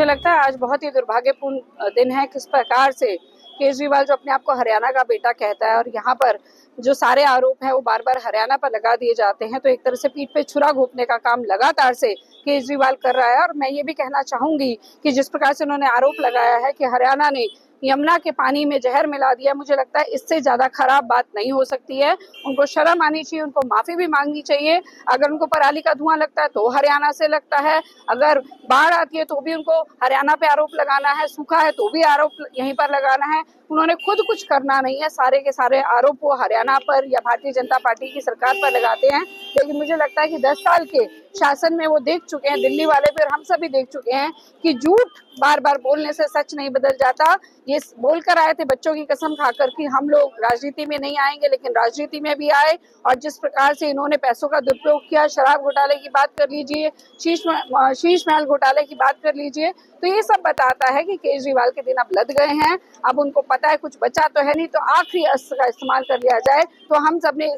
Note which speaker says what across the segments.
Speaker 1: लगता है आज बहुत ही दुर्भाग्यपूर्ण दिन है। किस प्रकार से केजरीवाल जो अपने आप को हरियाणा का बेटा कहता है और यहाँ पर जो सारे आरोप हैं वो बार बार हरियाणा पर लगा दिए जाते हैं, तो एक तरह से पीठ पे छुरा घोंपने का काम लगातार से केजरीवाल कर रहा है। और मैं ये भी कहना चाहूंगी कि जिस प्रकार से उन्होंने आरोप लगाया है कि हरियाणा ने यमुना के पानी में जहर मिला दिया, मुझे लगता है इससे ज्यादा खराब बात नहीं हो सकती है। उनको शर्म आनी चाहिए, उनको माफी भी मांगनी चाहिए। अगर उनको पराली का धुआं लगता है तो हरियाणा से लगता है, अगर बाढ़ आती है तो भी उनको हरियाणा पे आरोप लगाना है, सूखा है तो भी आरोप यहीं पर लगाना है। उन्होंने खुद कुछ करना नहीं है, सारे के सारे आरोप वो हरियाणा पर या भारतीय जनता पार्टी की सरकार पर लगाते हैं। लेकिन मुझे लगता है कि 10 साल के शासन में वो देख चुके हैं, दिल्ली वाले भी और हम सभी देख चुके हैं कि झूठ बार बार बोलने से सच नहीं बदल जाता। ये बोलकर आए थे बच्चों की कसम खाकर कि हम लोग राजनीति में नहीं आएंगे, लेकिन राजनीति में भी आए। और जिस प्रकार से इन्होंने पैसों का दुरुपयोग किया, शराब घोटाले की बात कर लीजिए, शीश महल घोटाले की बात कर लीजिए, तो ये सब बताता है कि केजरीवाल के दिन अब लद गए हैं। अब उनको पता है कुछ बचा तो है नहीं, तो आखिरी अस्त्र का इस्तेमाल कर लिया जाए। तो हम सब ने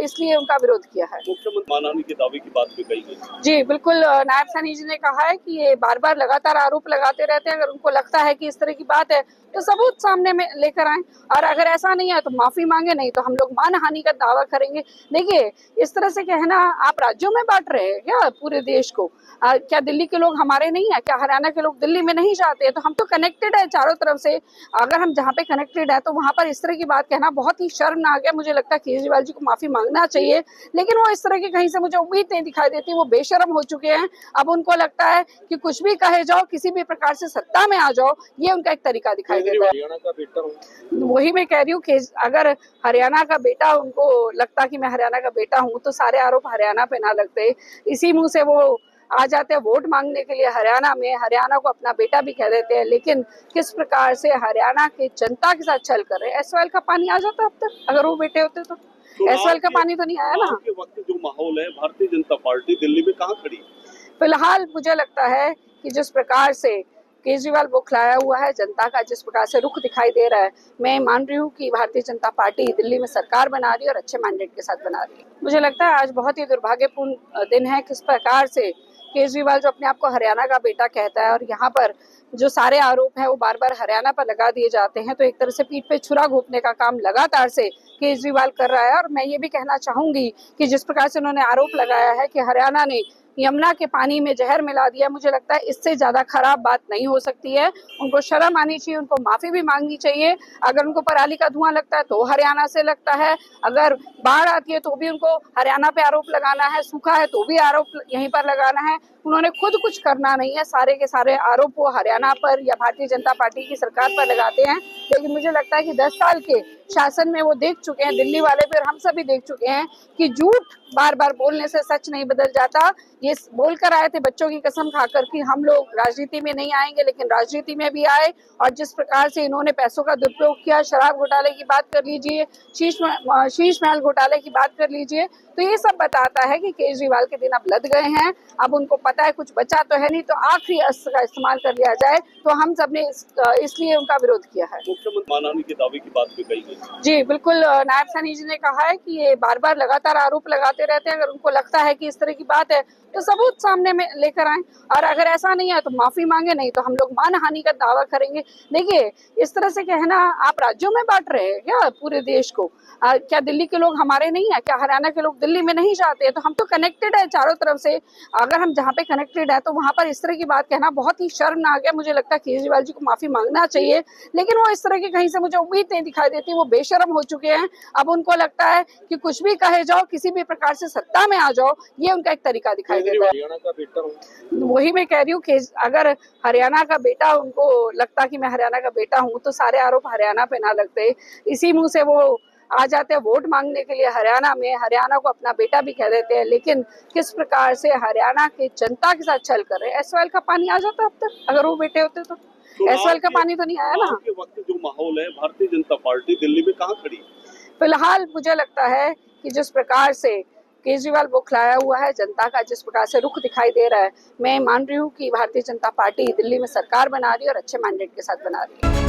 Speaker 1: इसलिए उनका विरोध किया है।
Speaker 2: मुख्यमंत्री मानहानि के दावे की बात भी कही गई।
Speaker 1: जी बिल्कुल, नायब सैनी जी ने कहा है कि ये बार बार लगातार आरोप लगाते रहते हैं। अगर उनको लगता है कि इस तरह की बात है तो सबूत सामने में लेकर आए, और अगर ऐसा नहीं है तो माफी मांगे, नहीं तो हम लोग मानहानि का दावा करेंगे। देखिए, इस तरह से कहना, आप राज्यों में बांट रहे हैं क्या पूरे देश को? क्या दिल्ली के लोग हमारे नहीं है? क्या हरियाणा के लोग दिल्ली में नहीं जाते हैं? तो हम तो कनेक्टेड है चारों तरफ से। अगर हम जहाँ पे कनेक्टेड है तो वहां पर इस तरह की बात कहना बहुत ही शर्मनाक है। मुझे लगता है केजरीवाल जी को माफी मांगना चाहिए, लेकिन वो इस तरह की कहीं से मुझे उम्मीद नहीं दिखाई देती। वो बेशर्म हो चुके हैं। अब उनको लगता है कि कुछ भी कहे जाओ, किसी भी प्रकार से सत्ता में आ जाओ, ये उनका एक तरीका दिखाई देता है।
Speaker 2: हरियाणा का बेटा हूँ,
Speaker 1: वही मैं कह रही हूँ कि अगर हरियाणा का बेटा, उनको लगता कि मैं हरियाणा का बेटा हूँ, तो सारे आरोप हरियाणा पे ना लगते। इसी मुंह से वो आ जाते हैं वोट मांगने के लिए हरियाणा में, हरियाणा को अपना बेटा भी कह देते हैं। लेकिन किस प्रकार से हरियाणा की जनता के साथ छल कर रहे हैं। एसवाल का पानी आ जाता अब तक, अगर वो बेटे होते तो। एसवाल का पानी तो नहीं आया ना।
Speaker 2: के वक्त जो माहौल है, भारतीय जनता पार्टी दिल्ली में कहाँ खड़ी?
Speaker 1: फिलहाल मुझे लगता है कि जिस प्रकार से केजरीवाल बौखलाया हुआ है, जनता का जिस प्रकार से रुख दिखाई दे रहा है, मैं मान रही हूँ कि भारतीय जनता पार्टी दिल्ली में सरकार बना रही है और अच्छे मैंडेट के साथ बना रही है। मुझे लगता है आज बहुत ही दुर्भाग्यपूर्ण दिन है। किस प्रकार से केजरीवाल जो अपने आप को हरियाणा का बेटा कहता है और यहाँ पर जो सारे आरोप हैं वो बार बार हरियाणा पर लगा दिए जाते हैं, तो एक तरह से पीठ पे छुरा घोंपने का काम लगातार से केजरीवाल कर रहा है। और मैं ये भी कहना चाहूंगी कि जिस प्रकार से उन्होंने आरोप लगाया है कि हरियाणा ने यमुना के पानी में जहर मिला दिया, मुझे लगता है इससे ज्यादा खराब बात नहीं हो सकती है। उनको शर्म आनी चाहिए, उनको माफी भी मांगनी चाहिए। अगर उनको पराली का धुआं लगता है तो हरियाणा से लगता है, अगर बाढ़ आती है तो भी उनको हरियाणा पे आरोप लगाना है, सूखा है तो भी आरोप यहीं पर लगाना है। उन्होंने खुद कुछ करना नहीं है, सारे के सारे आरोप वो हरियाणा पर या भारतीय जनता पार्टी की सरकार पर लगाते हैं। लेकिन मुझे लगता है कि 10 साल के शासन में वो देख चुके हैं, दिल्ली वाले भी और हम सभी देख चुके हैं कि झूठ बार बार बोलने से सच नहीं बदल जाता। ये बोलकर आए थे बच्चों की कसम खाकर कि हम लोग राजनीति में नहीं आएंगे, लेकिन राजनीति में भी आए। और जिस प्रकार से इन्होंने पैसों का दुरुपयोग किया, शराब घोटाले की बात कर लीजिए, शीश महल घोटाले की बात कर लीजिए, तो ये सब बताता है कि केजरीवाल के दिन अब लद गए हैं। अब उनको पता है कुछ बचा तो है नहीं, तो आखिरी अस्त्र का इस्तेमाल कर लिया जाए। तो हम सब ने इसलिए उनका विरोध किया है।
Speaker 2: मुख्यमंत्री मानहानि के दावे की बात भी कही गई।
Speaker 1: जी बिल्कुल, नायब सैनी जी ने कहा है कि ये बार बार लगातार आरोप लगाते रहते हैं। अगर उनको लगता है कि इस तरह की बात है तो सबूत सामने में लेकर आए, और अगर ऐसा नहीं है तो माफी मांगे, नहीं तो हम लोग मानहानि का दावा करेंगे। देखिए, इस तरह से कहना, आप राज्यों में बांट रहे हैं क्या पूरे देश को? क्या दिल्ली के लोग हमारे नहीं है? क्या हरियाणा के लोग दिल्ली में नहीं जाते हैं? तो हम तो कनेक्टेड है चारों तरफ से। अगर हम जहाँ पे कनेक्टेड है तो वहां पर इस तरह की बात कहना बहुत ही शर्मनाक है। मुझे लगता है केजरीवाल जी को माफी मांगना चाहिए, लेकिन वो इस तरह की कहीं से मुझे उम्मीद नहीं दिखाई देती। वो बेशर्म हो चुके हैं। अब उनको लगता है कि कुछ भी कहे जाओ, किसी भी प्रकार से सत्ता में आ जाओ, ये उनका एक तरीका दिखाई देता है।
Speaker 2: हरियाणा का बेटा हूँ,
Speaker 1: वही मैं कह रही हूँ कि अगर हरियाणा का बेटा, उनको लगता कि मैं हरियाणा का बेटा हूँ, तो सारे आरोप हरियाणा पे ना लगते। इसी मुंह से वो आ जाते हैं वोट मांगने के लिए हरियाणा में, हरियाणा को अपना बेटा भी कह देते हैं। लेकिन किस प्रकार से हरियाणा की जनता के साथ छल कर रहे हैं। एसवाल का पानी आ जाता अब तक, अगर वो बेटे होते तो। एसवाल का पानी तो नहीं आया ना।
Speaker 2: के वक्त जो माहौल है, भारतीय जनता पार्टी दिल्ली में कहाँ खड़ी?
Speaker 1: फिलहाल मुझे लगता है कि जिस प्रकार से केजरीवाल बौखलाया हुआ है, जनता का जिस प्रकार से रुख दिखाई दे रहा है, मैं मान रही हूँ कि भारतीय जनता पार्टी दिल्ली में सरकार बना रही है और अच्छे मैंडेट के साथ बना रही है।